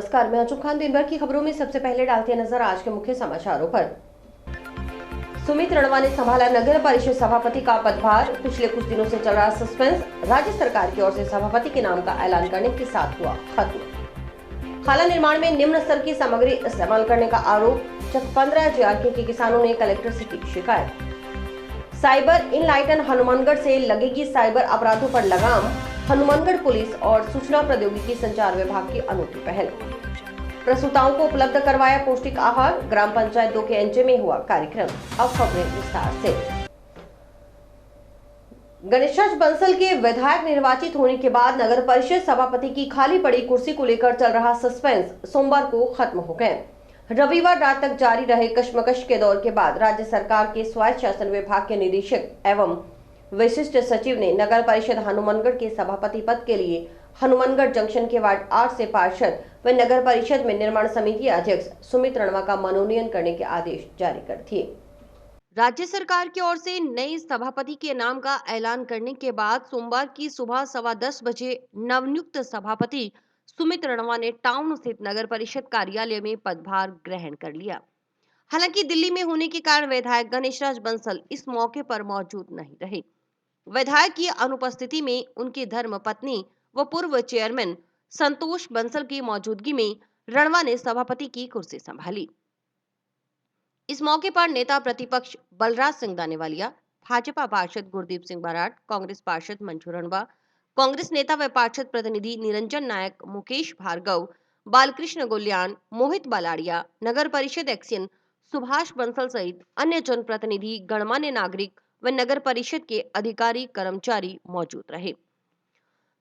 नमस्कार, मैं अचूक खान। दिन भर की खबरों में सबसे पहले डालते हैं नजर आज के मुख्य समाचारों पर। सुमित रणवा ने संभाला नगर परिषद सभापति का पदभार। पिछले कुछ दिनों से चल रहा सस्पेंस राज्य सरकार की ओर से सभापति के नाम का ऐलान करने के साथ हुआ खत्म। खाला निर्माण में निम्न स्तर की सामग्री इस्तेमाल करने का आरोप। 15 जीआरके के किसानों ने कलेक्टर से की शिकायत। साइबर इनलाइटन हनुमानगढ़ से लगेगी साइबर अपराधों पर लगाम। हनुमानगढ़ पुलिस और सूचना प्रौद्योगिकी संचार विभाग की अनूठी पहल। प्रसूताओं को उपलब्ध करवाया पौष्टिक आहार। ग्राम पंचायत 2 के एनजे में हुआ कार्यक्रम। अब खबरें विस्तार से। गणेशराज बंसल के विधायक निर्वाचित होने के बाद नगर परिषद सभापति की खाली पड़ी कुर्सी को लेकर चल रहा सस्पेंस सोमवार को खत्म हो गए। रविवार रात तक जारी रहे कश्मकश के दौर के बाद राज्य सरकार के स्वायत्त शासन विभाग के निदेशक एवं विशिष्ट सचिव ने नगर परिषद हनुमानगढ़ के सभापति पद के लिए हनुमानगढ़ जंक्शन के वार्ड 8 से पार्षद व नगर परिषद में निर्माण समिति अध्यक्ष सुमित रणवा का मनोनयन करने के आदेश जारी कर दिए। राज्य सरकार की ओर से नए सभापति के नाम का ऐलान करने के बाद सोमवार की सुबह 10:15 बजे नवनियुक्त सभापति सुमित रणवा ने टाउन स्थित नगर परिषद कार्यालय में पदभार ग्रहण कर लिया। हालांकि दिल्ली में होने के कारण विधायक गणेशराज बंसल इस मौके पर मौजूद नहीं रहे। विधायक की अनुपस्थिति में उनकी धर्म पत्नी व पूर्व चेयरमैन संतोष बंसल की मौजूदगी में रणवा ने सभापति की कुर्सी संभाली। इस मौके पर नेता प्रतिपक्ष बलराज सिंह दानेवालिया, भाजपा पार्षद गुरदीप सिंह बराट, कांग्रेस पार्षद मंजू रणवा, कांग्रेस नेता व पार्षद प्रतिनिधि निरंजन नायक, मुकेश भार्गव, बालकृष्ण गुल्यान, मोहित बालाड़िया, नगर परिषद एक्सियन सुभाष बंसल सहित अन्य जनप्रतिनिधि, गणमान्य नागरिक व नगर परिषद के अधिकारी कर्मचारी मौजूद रहे।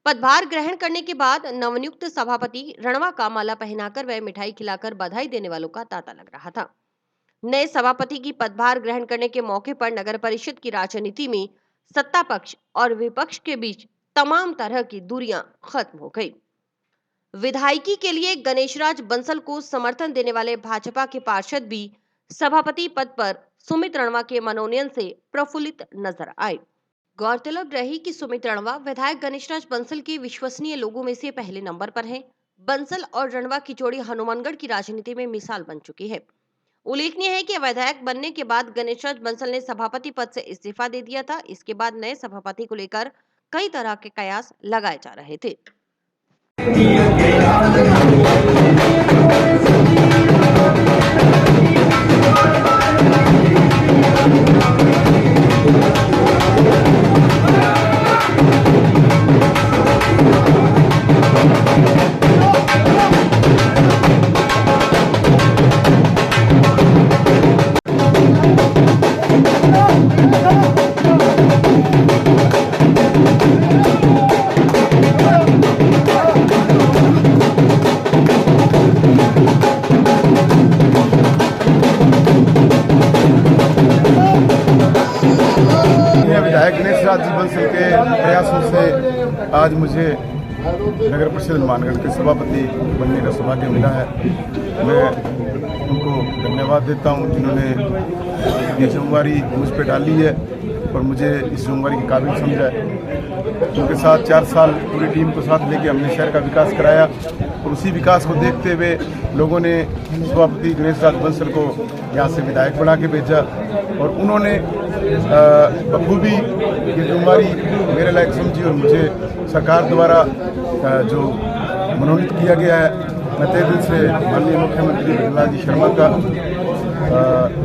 पदभार ग्रहण करने के बाद नवनियुक्त सभापति रणवा का माला पहनाकर व मिठाई खिलाकर बधाई देने वालों का तांता लग रहा था। नए सभापति की पदभार ग्रहण करने के मौके पर नगर परिषद की राजनीति में सत्ता पक्ष और विपक्ष के बीच तमाम तरह की दूरियां खत्म हो गई। विधायकी के लिए गणेशराज बंसल को समर्थन देने वाले भाजपा के पार्षद भी सभापति पद पर सुमित रणवा के मनोनयन से प्रफुल्लित नजर आए। गौरतलब रही कि सुमित रणवा विधायक गणेशराज बंसल के विश्वसनीय लोगों में से पहले नंबर पर हैं। बंसल और रणवा की जोड़ी हनुमानगढ़ की राजनीति में मिसाल बन चुकी है। उल्लेखनीय है कि विधायक बनने के बाद गणेशराज बंसल ने सभापति पद से इस्तीफा दे दिया था। इसके बाद नए सभापति को लेकर कई तरह के कयास लगाए जा रहे थे। विधायक गणेशराज बंसल के प्रयासों से आज मुझे नगर परिषद हनुमानगढ़ के सभापति बनने का सौभाग्य मिला है। मैं उनको धन्यवाद देता हूं जिन्होंने ये जिम्मेवारी मुझ पर डाली है और मुझे इस जिम्मेवारी के काबिल समझा है। उनके साथ 4 साल पूरी टीम को साथ लेके हमने शहर का विकास कराया और उसी विकास को देखते हुए लोगों ने सभापति गणेशराज बंसल को यहाँ से विधायक बना के भेजा और उन्होंने बखूबी ये जिम्मेवारी मेरे लायक समझी और मुझे सरकार द्वारा जो मनोनीत किया गया है, मैं तहे दिल से माननीय मुख्यमंत्री प्रहलाद जी शर्मा का,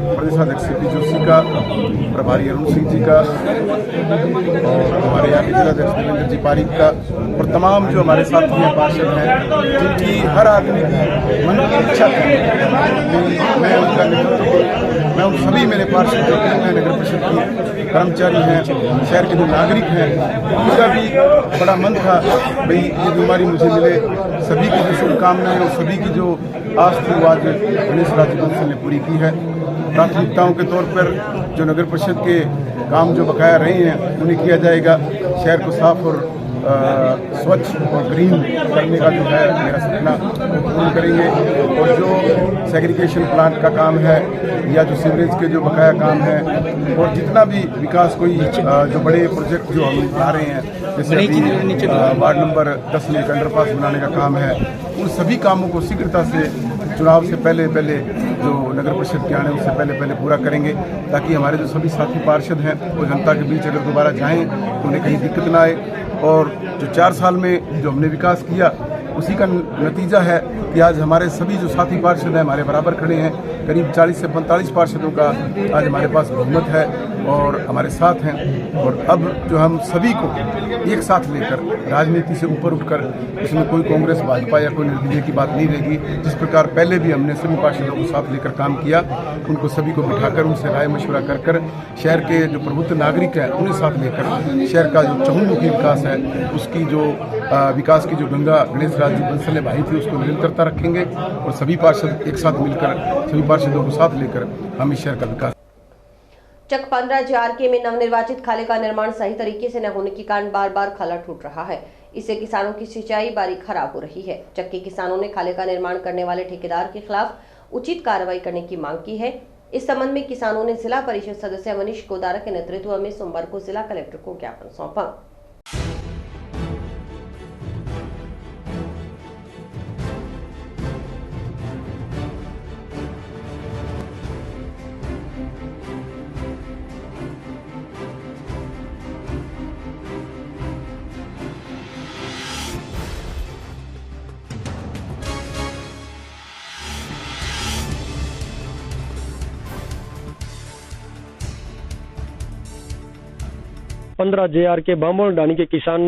प्रदेशाध्यक्ष CP जोशी का, प्रभारी अरुण सिंह जी का और हमारे यहाँ के जिलाध्यक्ष देवेंद्र जी पारिक का और तमाम जो हमारे साथी हैं, पार्षद हैं, जिनकी हर आदमी की मन की इच्छा थी मैं उनका नेतृत्व, मैं उन सभी मेरे पार्षद जो नगर परिषद के कर्मचारी हैं, शहर के जो नागरिक हैं, उनका भी बड़ा मन था भाई ये बीमारी मुझे मिले। सभी की जो शुभकामनाएं और सभी की जो आस थी वो आज गणेशराज बंसल ने पूरी की है। प्राथमिकताओं के तौर पर जो नगर परिषद के काम जो बकाया रहे हैं उन्हें किया जाएगा। शहर को साफ और स्वच्छ और ग्रीन करने का जो है मेरा सपना वो पूर्ण करेंगे। और जो सेग्रीगेशन प्लांट का काम है या जो सीवरेज के जो बकाया काम है और जितना भी विकास कोई जो बड़े प्रोजेक्ट जो हम ला रहे हैं, जैसे अभी वार्ड नंबर 10 में एक अंडरपास बनाने का काम है, उन सभी कामों को शीघ्रता से चुनाव से पहले जो नगर परिषद के आने उससे पहले पूरा करेंगे, ताकि हमारे जो सभी साथी पार्षद हैं वो जनता के बीच अगर दोबारा जाएं तो उन्हें कहीं दिक्कत ना आए। और जो 4 साल में जो हमने विकास किया उसी का नतीजा है कि आज हमारे सभी जो साथी पार्षद हैं हमारे बराबर खड़े हैं। करीब 40 से 45 पार्षदों का आज हमारे पास बहुमत है और हमारे साथ हैं। और अब जो हम सभी को एक साथ लेकर राजनीति से ऊपर उठकर, इसमें कोई कांग्रेस भाजपा या कोई निर्दलीय की बात नहीं रहेगी। जिस प्रकार पहले भी हमने सभी पार्षदों को साथ लेकर काम किया, उनको सभी को बिठाकर उनसे राय मशवरा कर शहर के जो प्रबुद्ध नागरिक हैं उन्हें साथ लेकर शहर का जो चहुमुखी विकास है उसकी जो विकास की जो गंगा गणेश राज जी बंसल ने बहाई थी उसको निरंतरता रखेंगे। और सभी पार्षद एक साथ मिलकर सभी पार्षदों को साथ लेकर हम इस शहर का विकास। चक 15 JRK में नवनिर्वाचित खाले का निर्माण सही तरीके से न होने के कारण बार बार खाला टूट रहा है। इससे किसानों की सिंचाई बारी खराब हो रही है। चक के किसानों ने खाले का निर्माण करने वाले ठेकेदार के खिलाफ उचित कार्रवाई करने की मांग की है। इस संबंध में किसानों ने जिला परिषद सदस्य मनीष गोदारा के नेतृत्व में सोमवार को जिला कलेक्टर को ज्ञापन सौंपा। 15 JRK बांबोल डानी के किसान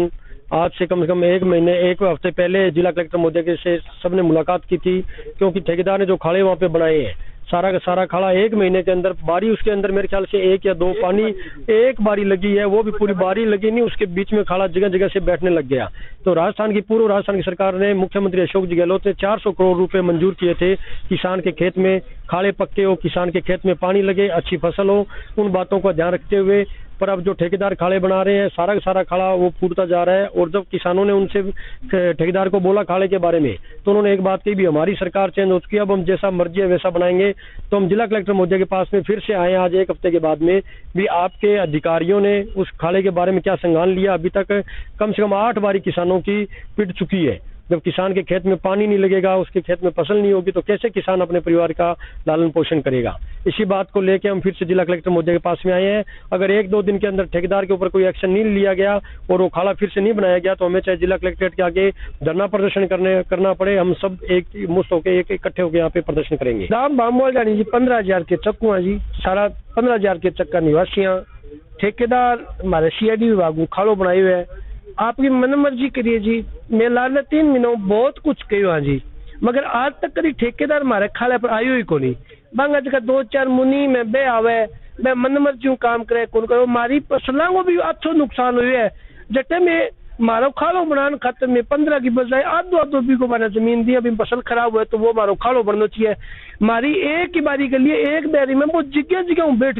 आज से कम 1 हफ्ते पहले जिला कलेक्टर महोदय से सबने मुलाकात की थी, क्योंकि ठेकेदार ने जो खाड़े वहाँ पे बनाए हैं सारा का सारा खाड़ा 1 महीने के अंदर बारी उसके अंदर मेरे ख्याल से 1 या 2 पानी एक बारी लगी है, वो भी पूरी बारी लगी नहीं, उसके बीच में खाड़ा जगह जगह से बैठने लग गया। तो पूर्व राजस्थान की सरकार ने मुख्यमंत्री अशोक जी गहलोत ने 400 करोड़ रुपए मंजूर किए थे किसान के खेत में खाड़े पक्के हो, किसान के खेत में पानी लगे, अच्छी फसल हो, उन बातों का ध्यान रखते हुए। पर अब जो ठेकेदार खाड़े बना रहे हैं सारा का सारा खाड़ा वो फूटता जा रहा है। और जब किसानों ने उनसे ठेकेदार को बोला खाड़े के बारे में तो उन्होंने एक बात कही भी हमारी सरकार चेंज हो चुकी है, अब हम जैसा मर्जी है वैसा बनाएंगे। तो हम जिला कलेक्टर महोदय के पास में फिर से आए आज 1 हफ्ते के बाद में भी आपके अधिकारियों ने उस खाड़े के बारे में क्या संज्ञान लिया। अभी तक कम से कम 8 बारी किसानों की पिट चुकी है। जब किसान के खेत में पानी नहीं लगेगा, उसके खेत में फसल नहीं होगी तो कैसे किसान अपने परिवार का लालन पोषण करेगा। इसी बात को लेकर हम फिर से जिला कलेक्टर महोदय के पास में आए हैं। अगर 1-2 दिन के अंदर ठेकेदार के ऊपर कोई एक्शन नहीं लिया गया और वो खाड़ा फिर से नहीं बनाया गया तो हमें चाहे जिला कलेक्ट्रेट के आगे धरना प्रदर्शन करना पड़े, हम सब एक मुश्त होकर इकट्ठे होकर यहाँ पे प्रदर्शन करेंगे। नाम बामोल जानी जी 15,000 के चक्कू जी, सारा 15,000 के चक्का निवासियां ठेकेदार हमारे CID विभाग खाड़ो बनाए हुए है। आपकी मन मर्जी करिए जी। मैं लाल 3 महीनों बहुत कुछ कहो जी, मगर आज तक कभी ठेकेदार हमारे खाले पर आयो ही को नहीं। बांगा जगह 2-4 मुनी में बे आवे, मैं मन मर्जी काम करे कौन करो। हमारी फसलों को भी अच्छो नुकसान हुए है। जटे में मारो खाड़ो बनाने खातर में 15 की बजाय आधो बीघो मैंने जमीन दी। अभी फसल खराब हुआ तो वो मारो खाड़ो बनना चाहिए। हमारी एक ही बारी के लिए एक बैरी में वो जगह बैठ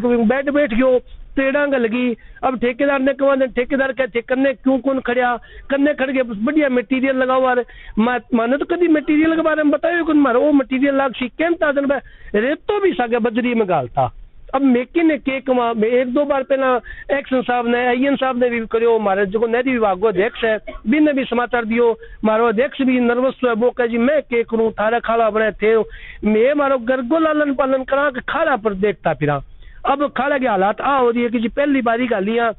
गयो पेड़ांग लगी। अब ठेकेदार ने कहा ठेकेदार कहते कन्ने क्यों कौन खड़िया कन्ने खड़ गए बढ़िया मटीरियल लगाओ। मानो तो कभी मटीरियल के बारे में बताओ कौन मारो वो मटीरियल लाग सी कहता रेतो भी सागे बजरी में गालता। अब मेकी ने के कमा 1-2 बार पहला एक्शन साहब ने IN साहब ने भी करो। हमारे जो नहरी विभाग अध्यक्ष है भी ने भी समाचार दियो। मारो अध्यक्ष भी नर्वस है, वो कह जी मैं के करूं थारा खाड़ा बने थे मैं मारो गर्गो लालन पालन करा के खाड़ा पर देखता फिरा। अब खाड़ा के हालात हो रही है कि जी पहली बारी का लिया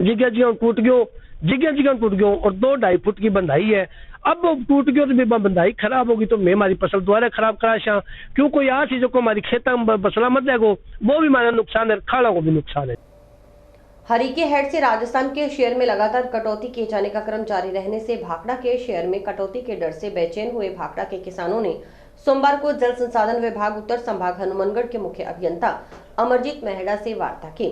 जगह टूट गयो और 2-2.5 फुट की बंधाई है। अब टूट गयो तो बंधाई खराब होगी तो मैं हमारी फसल दोबारा खराब करा क्यों कोई आ चीजों को हमारी खेता में फसला मत जाएगो वो भी हमारा नुकसान है, खाड़ा को भी नुकसान है। हरीके हेड से राजस्थान के शेयर में लगातार कटौती किए जाने का क्रम जारी रहने से भाखड़ा के शेयर में कटौती के डर से बेचैन हुए भाखड़ा के किसानों ने सोमवार को जल संसाधन विभाग उत्तर संभाग हनुमानगढ़ के मुख्य अभियंता अमरजीत मेहड़ा से वार्ता की।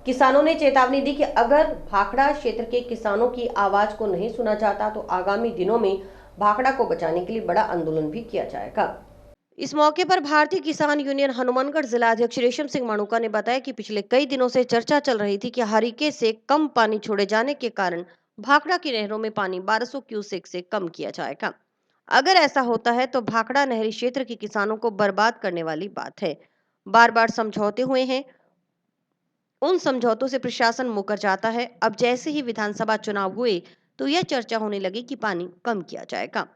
किसानों ने चेतावनी दी कि अगर भाखड़ा क्षेत्र के किसानों की आवाज को नहीं सुना जाता तो आगामी दिनों में भाखड़ा को बचाने के लिए बड़ा आंदोलन भी किया जाएगा। इस मौके पर भारतीय किसान यूनियन हनुमानगढ़ जिला अध्यक्ष रेशम सिंह माणूका ने बताया कि पिछले कई दिनों से चर्चा चल रही थी कि हरीके से कम पानी छोड़े जाने के कारण भाखड़ा की नहरों में पानी 1200 क्यूसेक से कम किया जाएगा। अगर ऐसा होता है तो भाखड़ा नहरी क्षेत्र के किसानों को बर्बाद करने वाली बात है। बार बार समझौते हुए हैं, उन समझौतों से प्रशासन मुकर जाता है। अब जैसे ही विधानसभा चुनाव हुए तो यह चर्चा होने लगी कि पानी कम किया जाएगा।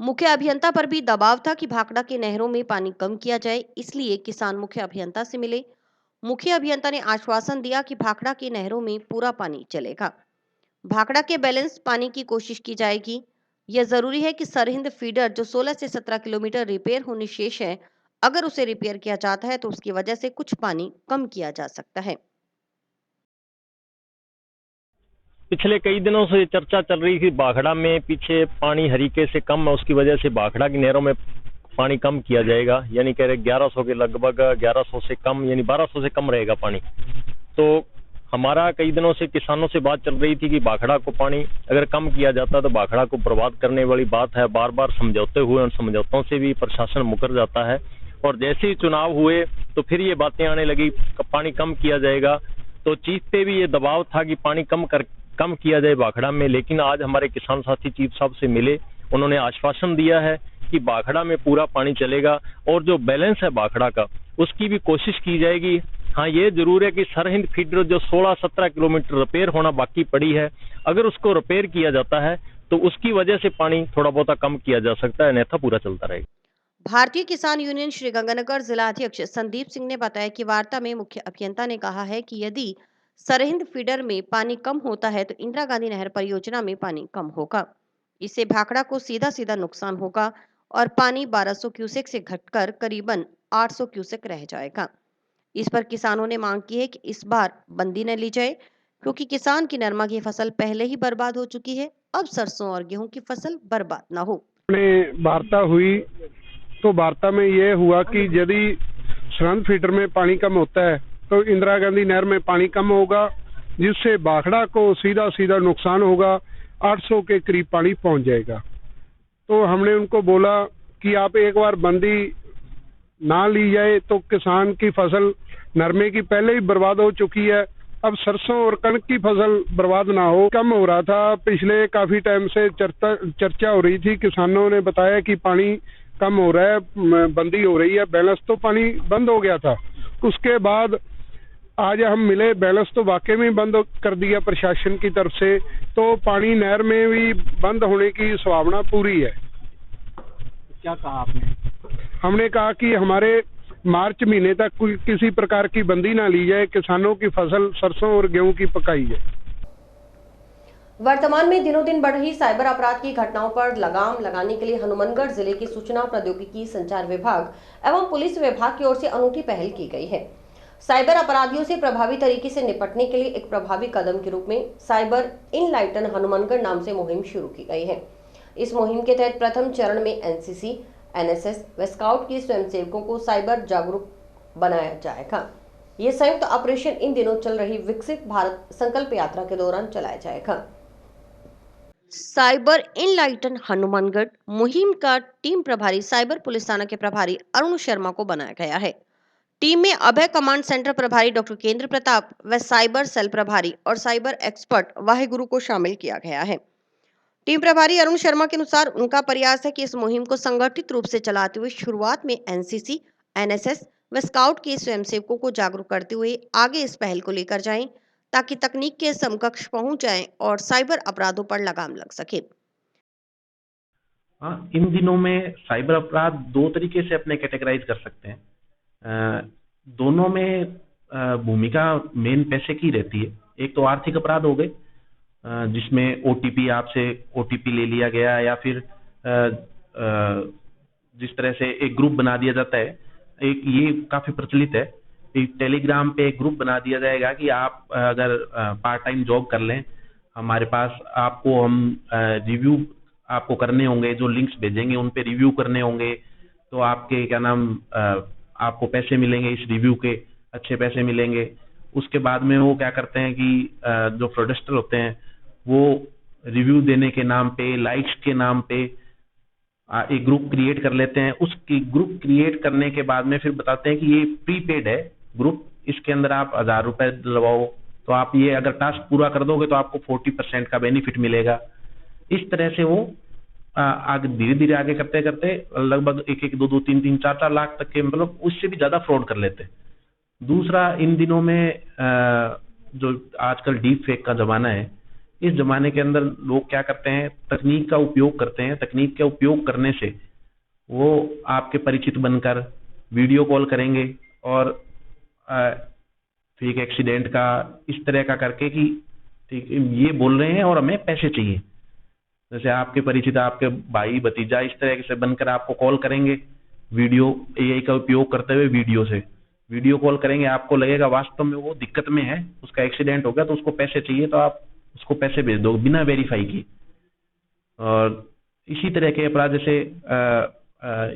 मुख्य अभियंता पर भी दबाव था कि भाखड़ा के नहरों में पानी कम किया जाए, इसलिए किसान मुख्य अभियंता से मिले। मुख्य अभियंता ने आश्वासन दिया कि भाखड़ा की नहरों में पूरा पानी चलेगा। भाखड़ा के बैलेंस पानी की कोशिश की जाएगी। यह जरूरी है कि सरहिंद फीडर जो 16 से 17 किलोमीटर रिपेयर होनी शेष है, अगर उसे रिपेयर किया जाता है तो उसकी वजह से कुछ पानी कम किया जा सकता है। पिछले कई दिनों से चर्चा चल रही थी भाखड़ा में पीछे पानी हरीके से कम है, उसकी वजह से भाखड़ा की नहरों में पानी कम किया जाएगा, यानी कह रहे 1100 के लगभग 1100 से कम यानी 1200 से कम रहेगा पानी। तो हमारा कई दिनों से किसानों से बात चल रही थी कि भाखड़ा को पानी अगर कम किया जाता तो भाखड़ा को बर्बाद करने वाली बात है। बार बार समझौते हुए, उन समझौतों से भी प्रशासन मुकर जाता है और जैसे ही चुनाव हुए तो फिर ये बातें आने लगी पानी कम किया जाएगा। तो चीफ पे भी ये दबाव था कि पानी कम किया जाए भाखड़ा में। लेकिन आज हमारे किसान साथी चीफ साहब से मिले, उन्होंने आश्वासन दिया है कि भाखड़ा में पूरा पानी चलेगा और जो बैलेंस है भाखड़ा का उसकी भी कोशिश की जाएगी। हाँ, ये जरूर है कि सरहिंद फीडर जो 16-17 किलोमीटर रिपेयर होना बाकी पड़ी है, अगर उसको रिपेयर किया जाता है तो उसकी वजह से पानी थोड़ा बहुत कम किया जा सकता है, अन्यथा पूरा चलता रहेगा। भारतीय किसान यूनियन श्रीगंगानगर जिला अध्यक्ष संदीप सिंह ने बताया कि वार्ता में मुख्य अभियंता ने कहा है कि यदि सरहिंद फीडर में पानी कम होता है तो इंदिरा गांधी नहर परियोजना में पानी कम होगा। इससे भाखड़ा को सीधा सीधा नुकसान होगा और पानी 1200 क्यूसेक से घटकर करीबन 800 क्यूसेक रह जाएगा। इस पर किसानों ने मांग की है कि इस बार बंदी न ली जाए, क्योंकि किसान की नरमा की फसल पहले ही बर्बाद हो चुकी है। अब सरसों और गेहूं की फसल बर्बाद न हो। वार्ता हुई तो वार्ता में ये हुआ कि यदि सरहिंद फीडर में पानी कम होता है तो इंदिरा गांधी नहर में पानी कम होगा, जिससे भाखड़ा को सीधा सीधा नुकसान होगा, 800 के करीब पानी पहुंच जाएगा। तो हमने उनको बोला कि आप एक बार बंदी ना ली जाए तो किसान की फसल नरमे की पहले ही बर्बाद हो चुकी है, अब सरसों और कणक की फसल बर्बाद ना हो। कम हो रहा था, पिछले काफी टाइम से चर्चा हो रही थी, किसानों ने बताया कि पानी कम हो रहा है, बंदी हो रही है, बैलेंस तो पानी बंद हो गया था। उसके बाद आज हम मिले, बैलेंस तो वाकई में बंद कर दिया प्रशासन की तरफ से, तो पानी नहर में भी बंद होने की संभावना पूरी है। क्या कहा आपने? हमने कहा कि हमारे मार्च महीने तक कोई किसी प्रकार की बंदी ना ली जाए, किसानों की फसल सरसों और गेहूं की पकाई जाए। वर्तमान में दिनों दिन बढ़ रही साइबर अपराध की घटनाओं पर लगाम लगाने के लिए हनुमानगढ़ जिले की सूचना प्रौद्योगिकी संचार विभाग एवं पुलिस विभाग की ओर से अनूठी पहल की गई है। साइबर अपराधियों से प्रभावी तरीके से निपटने के लिए एक प्रभावी कदम के रूप में साइबर इनलाइटन हनुमानगढ़ नाम से मुहिम शुरू की गई है। इस मुहिम के तहत प्रथम चरण में एनसीसी, एनएसएस व स्काउट के स्वयंसेवकों को साइबर जागरूक बनाया जाएगा। ये संयुक्त ऑपरेशन इन दिनों चल रही विकसित भारत संकल्प यात्रा के दौरान चलाया जाएगा। साइबर इनलाइटन हनुमानगढ़ मुहिम का टीम प्रभारी साइबर पुलिस थाना के प्रभारी अरुण शर्मा को बनाया गया है। टीम में अभय कमांड सेंटर प्रभारी डॉक्टर केंद्र प्रताप व साइबर सेल प्रभारी और साइबर एक्सपर्ट वाहेगुरु को शामिल किया गया है। टीम प्रभारी अरुण शर्मा के अनुसार उनका प्रयास है कि इस मुहिम को संगठित रूप से चलाते हुए शुरुआत में एनसीसी, एनएसएस व स्काउट के स्वयंसेवकों को जागरूक करते हुए आगे इस पहल को लेकर जाएं, ताकि तकनीक के समकक्ष पहुंच जाएं और साइबर अपराधों पर लगाम लग सके। हाँ, इन दिनों में साइबर अपराध दो तरीके से अपने कैटेगराइज कर सकते हैं। दोनों में भूमिका मेन पैसे की रहती है। एक तो आर्थिक अपराध हो गए, जिसमें ओटीपी, आपसे ओटीपी ले लिया गया, या फिर जिस तरह से एक ग्रुप बना दिया जाता है, एक ये काफी प्रचलित है, एक टेलीग्राम पे एक ग्रुप बना दिया जाएगा कि आप अगर पार्ट टाइम जॉब कर लें, हमारे पास आपको हम रिव्यू आपको करने होंगे, जो लिंक्स भेजेंगे उन पे रिव्यू करने होंगे, तो आपके क्या नाम आपको पैसे मिलेंगे, इस रिव्यू के अच्छे पैसे मिलेंगे। उसके बाद में वो क्या करते हैं कि जो फ्रॉडस्टर होते हैं वो रिव्यू देने के नाम पे, लाइक्स के नाम पे एक ग्रुप क्रिएट कर लेते हैं। उस ग्रुप क्रिएट करने के बाद में फिर बताते हैं कि ये प्रीपेड है ग्रुप, इसके अंदर आप 1000 रुपए डलवाओ तो आप ये अगर टास्क पूरा कर दोगे तो आपको 40% का बेनिफिट मिलेगा। इस तरह से वो आगे धीरे धीरे आगे करते करते लगभग 1-1, 2-2, 3-3, 4-4 लाख तक के, मतलब उससे भी ज्यादा फ्रॉड कर लेते हैं। दूसरा, इन दिनों में जो आजकल डीप फेक का जमाना है, इस जमाने के अंदर लोग क्या करते हैं, तकनीक का उपयोग करते हैं। तकनीक का उपयोग करने से वो आपके परिचित बनकर वीडियो कॉल करेंगे और फेक एक्सीडेंट का इस तरह का करके कि ठीक ये बोल रहे हैं और हमें पैसे चाहिए। जैसे आपके परिचित, आपके भाई भतीजा इस तरह से बनकर आपको कॉल करेंगे, वीडियो एआई का उपयोग करते हुए वीडियो कॉल करेंगे। आपको लगेगा वास्तव में वो दिक्कत में है, उसका एक्सीडेंट हो गया तो उसको पैसे चाहिए, तो आप उसको पैसे भेज दो बिना वेरीफाई किए। और इसी तरह के अपराध जैसे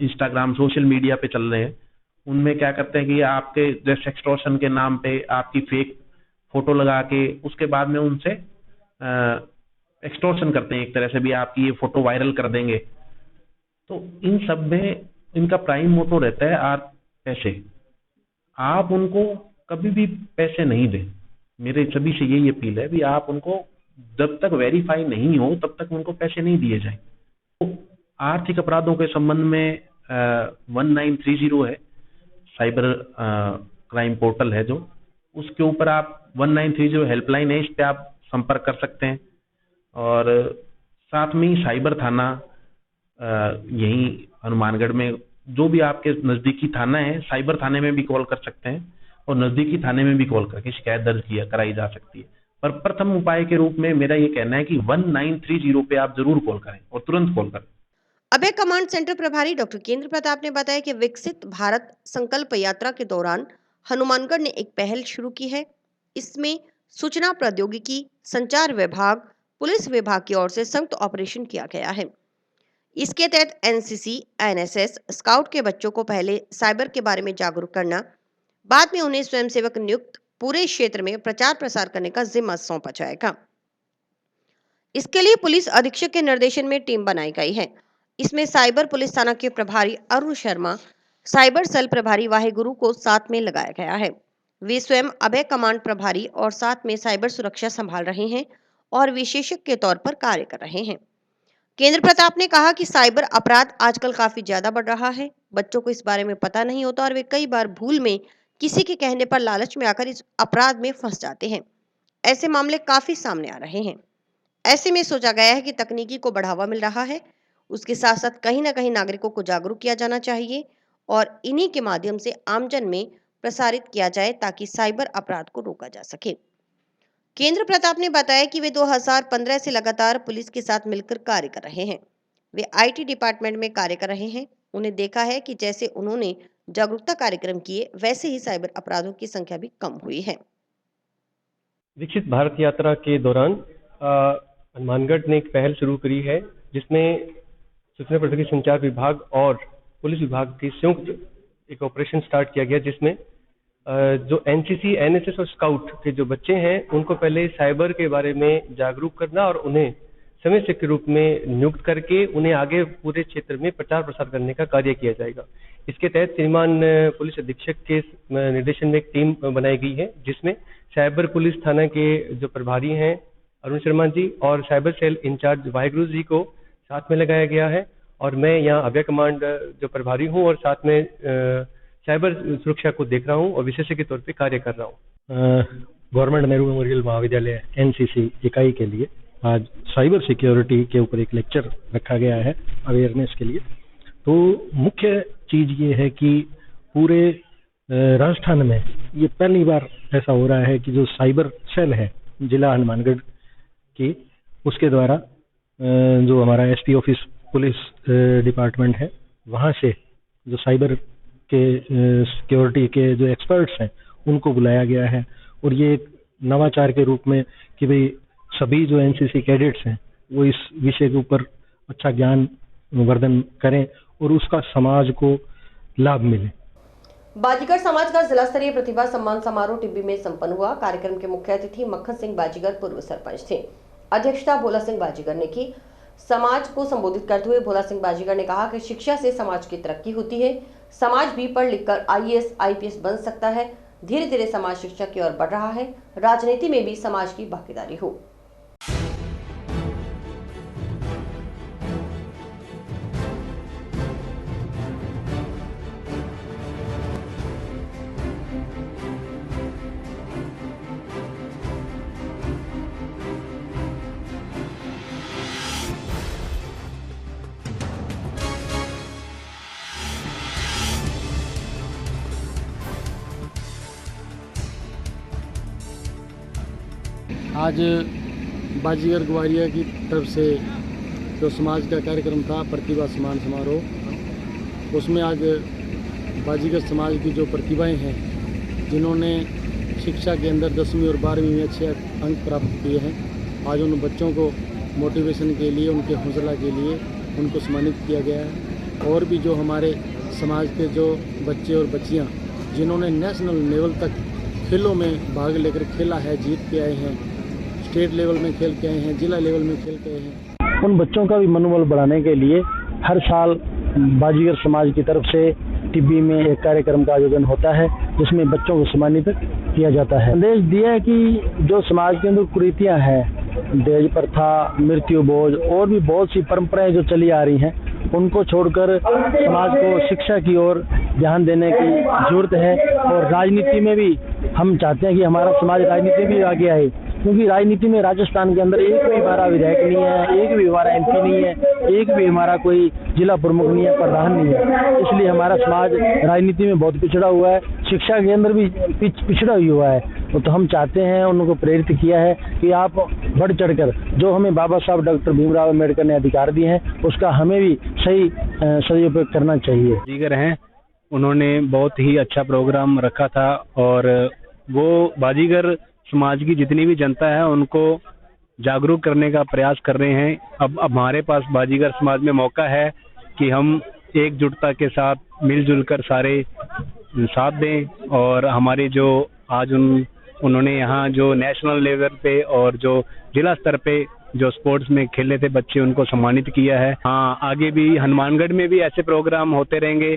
इंस्टाग्राम, सोशल मीडिया पे चल रहे हैं, उनमें क्या करते हैं कि आपके जैसे एक्सटॉर्शन के नाम पे आपकी फेक फोटो लगा के उसके बाद में उनसे एक्सटॉर्शन करते हैं। एक तरह से भी आपकी ये फोटो वायरल कर देंगे। तो इन सब में इनका प्राइम मोटो रहता है पैसे। आप उनको कभी भी पैसे नहीं दें। मेरे सभी से यही अपील है भी आप उनको जब तक वेरीफाई नहीं हो तब तक उनको पैसे नहीं दिए जाएं। तो आर्थिक अपराधों के संबंध में 1930 है, साइबर क्राइम पोर्टल है जो, उसके ऊपर आप 1930 हेल्पलाइन है, इस पे आप संपर्क कर सकते हैं। और साथ में ही साइबर थाना यहीं हनुमानगढ़ में जो भी आपके नजदीकी थाना है, साइबर थाने में भी कॉल कर सकते हैं और नजदीकी थाने में भी कॉल करके शिकायत दर्ज कराई जा सकती है। पर प्रथम उपाय के रूप में मेरा ये कहना है कि 1930 पे आप जरूर कॉल करें और तुरंत कॉल करें। अभय कमांड सेंटर प्रभारी डॉक्टर केंद्र प्रताप ने बताया कि विकसित भारत संकल्प यात्रा के दौरान हनुमानगढ़ ने एक पहल शुरू की है। इसमें सूचना प्रौद्योगिकी, संचार विभाग, पुलिस विभाग की ओर से संयुक्त ऑपरेशन किया गया है। इसके तहत एनसीसी, एनएसएस, स्काउट के बच्चों को पहले साइबर के बारे में जागरूक करना, बाद में उन्हें स्वयंसेवक नियुक्त पूरे क्षेत्र में प्रचार प्रसार करने का जिम्मा सौंपा जाएगा। इसके लिए पुलिस अधीक्षक के निर्देशन में टीम बनाई गई है। इसमें साइबर पुलिस थाना के प्रभारी अरुण शर्मा, साइबर सेल प्रभारी वाहेगुरु को साथ में लगाया गया है। वे स्वयं अभय कमांड प्रभारी और साथ में साइबर सुरक्षा संभाल रहे हैं और विशेषज्ञ के तौर पर कार्य कर रहे हैं। केंद्र प्रताप ने कहा कि साइबर अपराध आजकल काफी ज्यादा बढ़ रहा है। बच्चों को इस बारे में पता नहीं होता और वे कई बार भूल में किसी के कहने पर लालच में आकर इस अपराध में फंस जाते हैं। ऐसे मामले काफी सामने आ रहे हैं। ऐसे में सोचा गया है कि तकनीकी को बढ़ावा मिल रहा है, उसके साथ साथ कहीं ना कहीं नागरिकों को जागरूक किया जाना चाहिए और इन्हीं के माध्यम से आमजन में प्रसारित किया जाए ताकि साइबर अपराध को रोका जा सके। केंद्र प्रताप ने बताया कि वे 2015 से लगातार पुलिस के साथ मिलकर कार्य कर रहे हैं। वे आईटी डिपार्टमेंट में कार्य कर रहे हैं। उन्हें देखा है कि जैसे उन्होंने जागरूकता कार्यक्रम किए वैसे ही साइबर अपराधों की संख्या भी कम हुई है। विकसित भारत यात्रा के दौरान हनुमानगढ़ ने एक पहल शुरू करी है जिसमें सूचना प्रौद्योगिकी संचार विभाग और पुलिस विभाग की संयुक्त एक ऑपरेशन स्टार्ट किया गया, जिसमें जो एनसीसी, एनएसएस और स्काउट के जो बच्चे हैं उनको पहले साइबर के बारे में जागरूक करना और उन्हें समन्वयक के रूप में नियुक्त करके उन्हें आगे पूरे क्षेत्र में प्रचार प्रसार करने का कार्य किया जाएगा। इसके तहत श्रीमान पुलिस अधीक्षक के निर्देशन में एक टीम बनाई गई है जिसमें साइबर पुलिस थाना के जो प्रभारी हैं अरुण शर्मा जी और cyber cell in charge Waheguru ji को साथ में लगाया गया है और मैं यहाँ अभय कमांड जो प्रभारी हूँ और साथ में साइबर सुरक्षा को देख रहा हूँ और विशेषज्ञ के तौर पे कार्य कर रहा हूँ। गवर्नमेंट नेहरू मेमोरियल महाविद्यालय एनसीसी इकाई के लिए आज साइबर सिक्योरिटी के ऊपर एक लेक्चर रखा गया है अवेयरनेस के लिए। तो मुख्य चीज ये है कि पूरे राजस्थान में ये पहली बार ऐसा हो रहा है कि जो साइबर सेल है जिला हनुमानगढ़ की, उसके द्वारा जो हमारा एसपी ऑफिस पुलिस डिपार्टमेंट है वहाँ से जो साइबर के सिक्योरिटी के जो एक्सपर्ट्स हैं उनको बुलाया गया है और ये एक नवाचार के रूप में कि भाई सभी जो एनसीसी कैडेट्स हैं वो इस विषय के ऊपर अच्छा ज्ञान वर्धन करें और उसका समाज को लाभ मिले। बाजीगर समाज का जिला स्तरीय प्रतिभा सम्मान समारोह टिब्बी में संपन्न हुआ। कार्यक्रम के मुख्य अतिथि मक्खन सिंह बाजीगर पूर्व सरपंच थे। अध्यक्षता भोला सिंह बाजीगर ने की। समाज को संबोधित करते हुए भोला सिंह बाजीगर ने कहा कि शिक्षा से समाज की तरक्की होती है। समाज भी पढ़ लिखकर आईएएस, आईपीएस बन सकता है। धीरे धीरे समाज शिक्षा की ओर बढ़ रहा है। राजनीति में भी समाज की भागीदारी हो। आज बाजीगर ग्वालियर की तरफ से जो समाज का कार्यक्रम था प्रतिभा सम्मान समारोह, उसमें आज बाजीगर समाज की जो प्रतिभाएं हैं जिन्होंने शिक्षा के अंदर 10वीं और 12वीं में अच्छे अंक प्राप्त किए हैं, आज उन बच्चों को मोटिवेशन के लिए, उनके हौसला के लिए उनको सम्मानित किया गया है। और भी जो हमारे समाज के जो बच्चे और बच्चियां जिन्होंने नेशनल लेवल तक खेलों में भाग लेकर खेला है, जीत के आए हैं, स्टेट लेवल में खेल के आए हैं, जिला लेवल में खेल के आए हैं, उन बच्चों का भी मनोबल बढ़ाने के लिए हर साल बाजीगर समाज की तरफ से टिब्बी में एक कार्यक्रम का आयोजन होता है जिसमें बच्चों को सम्मानित किया जाता है। संदेश दिया है कि जो समाज के अंदर कुरीतियां हैं, दहेज प्रथा, मृत्यु बोझ और भी बहुत सी परंपराएं जो चली आ रही हैं, उनको छोड़कर समाज को शिक्षा की ओर ध्यान देने की जरूरत है। और राजनीति में भी हम चाहते हैं कि हमारा समाज राजनीति भी आगे आए, क्योंकि राजनीति में राजस्थान के अंदर एक भी हमारा विधायक नहीं है, एक भी हमारा MP नहीं है, एक भी हमारा कोई जिला प्रमुख नहीं है, प्रधान नहीं है। इसलिए हमारा समाज राजनीति में बहुत पिछड़ा हुआ है, शिक्षा के अंदर भी पिछड़ा हुआ है। तो हम चाहते हैं, उनको प्रेरित किया है कि आप बढ़ चढ़कर जो हमें बाबा साहब डॉक्टर भीमराव अम्बेडकर ने अधिकार दिए हैं उसका हमें भी सही सदुपयोग करना चाहिए। बाजीगर हैं, उन्होंने बहुत ही अच्छा प्रोग्राम रखा था और वो बाजीगर समाज की जितनी भी जनता है उनको जागरूक करने का प्रयास कर रहे हैं। अब हमारे पास बाजीगर समाज में मौका है कि हम एकजुटता के साथ मिलजुल कर सारे साथ दें। और हमारे जो आज उन्होंने यहाँ जो नेशनल लेवल पे और जो जिला स्तर पे जो स्पोर्ट्स में खेले थे बच्चे, उनको सम्मानित किया है। हाँ, आगे भी हनुमानगढ़ में भी ऐसे प्रोग्राम होते रहेंगे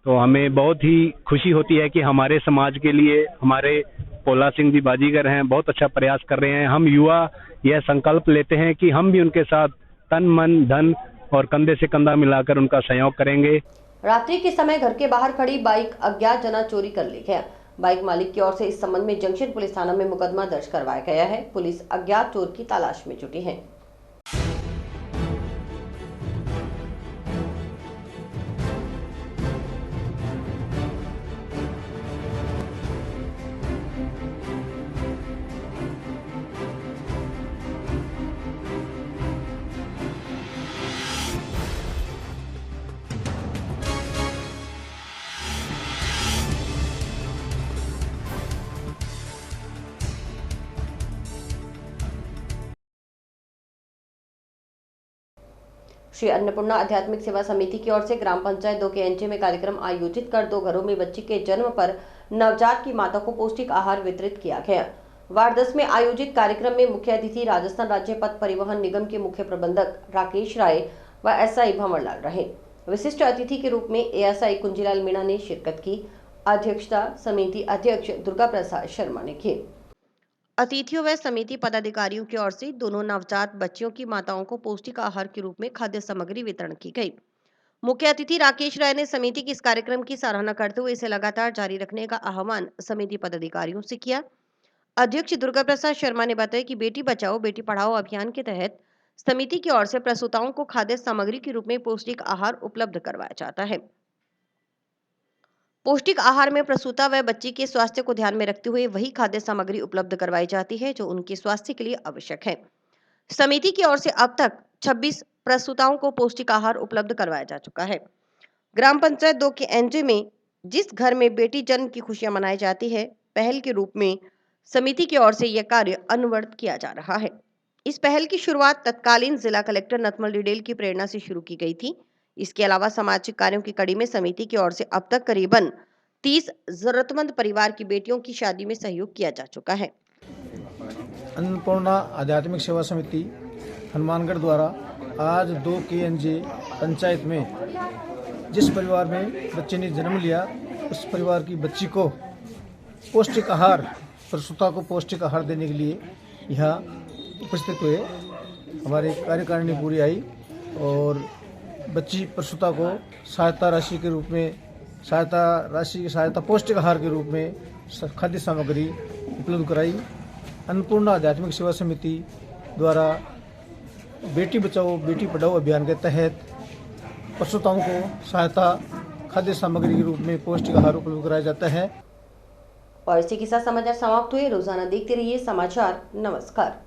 तो हमें बहुत ही खुशी होती है कि हमारे समाज के लिए हमारे पोला सिंह जी बाजीगर हैं, बहुत अच्छा प्रयास कर रहे हैं। हम युवा यह संकल्प लेते हैं कि हम भी उनके साथ तन मन धन और कंधे से कंधा मिलाकर उनका सहयोग करेंगे। रात्रि के समय घर के बाहर खड़ी बाइक अज्ञात जना चोरी कर ले गया। बाइक मालिक की ओर से इस संबंध में जंक्शन पुलिस थाना में मुकदमा दर्ज करवाया गया है। पुलिस अज्ञात चोर की तलाश में जुटी है। श्री अन्नपूर्णा आध्यात्मिक सेवा समिति की ओर से ग्राम पंचायत 2 के एनजे में कार्यक्रम आयोजित कर 2 घरों में बच्ची के जन्म पर नवजात की माता को पौष्टिक आहार वितरित किया गया। वार्ड 10 में आयोजित कार्यक्रम में मुख्य अतिथि राजस्थान राज्य पथ परिवहन निगम के मुख्य प्रबंधक राकेश राय व SI भंवरलाल रहे। विशिष्ट अतिथि के रूप में ASI कुंजीलाल मीणा ने शिरकत की। अध्यक्षता समिति अध्यक्ष दुर्गा प्रसाद शर्मा ने की। अतिथियों व समिति पदाधिकारियों की ओर से दोनों नवजात बच्चियों की माताओं को पौष्टिक आहार के रूप में खाद्य सामग्री वितरण की गई। मुख्य अतिथि राकेश राय ने समिति के इस कार्यक्रम की सराहना करते हुए इसे लगातार जारी रखने का आह्वान समिति पदाधिकारियों से किया। अध्यक्ष दुर्गा प्रसाद शर्मा ने बताया कि बेटी बचाओ बेटी पढ़ाओ अभियान के तहत समिति की ओर से प्रसूताओं को खाद्य सामग्री के रूप में पौष्टिक आहार उपलब्ध करवाया जाता है। पौष्टिक आहार में प्रसूता व बच्ची के स्वास्थ्य को ध्यान में रखते हुए वही खाद्य सामग्री उपलब्ध करवाई जाती है जो उनके स्वास्थ्य के लिए आवश्यक है। समिति की ओर से अब तक 26 प्रसूताओं को पौष्टिक आहार उपलब्ध करवाया जा चुका है। ग्राम पंचायत 2 के एनजे में जिस घर में बेटी जन्म की खुशियां मनाई जाती है, पहल के रूप में समिति की ओर से यह कार्य अनवरत किया जा रहा है। इस पहल की शुरुआत तत्कालीन जिला कलेक्टर नथमल डिडेल की प्रेरणा से शुरू की गई थी। इसके अलावा सामाजिक कार्यों की कड़ी में समिति की ओर से अब तक करीबन 30 जरूरतमंद परिवार की बेटियों की शादी में सहयोग किया जा चुका है। अन्नपूर्णा आध्यात्मिक सेवा समिति हनुमानगढ़ द्वारा आज 2 KNJ पंचायत में जिस परिवार में बच्चे ने जन्म लिया उस परिवार की बच्ची को पौष्टिक आहार, प्रसूता को पौष्टिक आहार देने के लिए यहाँ उपस्थित हुए। हमारी कार्यकारिणी पूरी आई और बच्ची प्रसूता को सहायता राशि के रूप में सहायता पौष्टिक आहार के रूप में खाद्य सामग्री उपलब्ध कराई। अन्नपूर्णा आध्यात्मिक सेवा समिति द्वारा बेटी बचाओ बेटी पढ़ाओ अभियान के तहत प्रसूताओं को सहायता खाद्य सामग्री के रूप में पौष्टिक आहार उपलब्ध कराया जाता है। और इसी के साथ समाचार समाप्त हुए। रोजाना देखते रहिए समाचार। नमस्कार।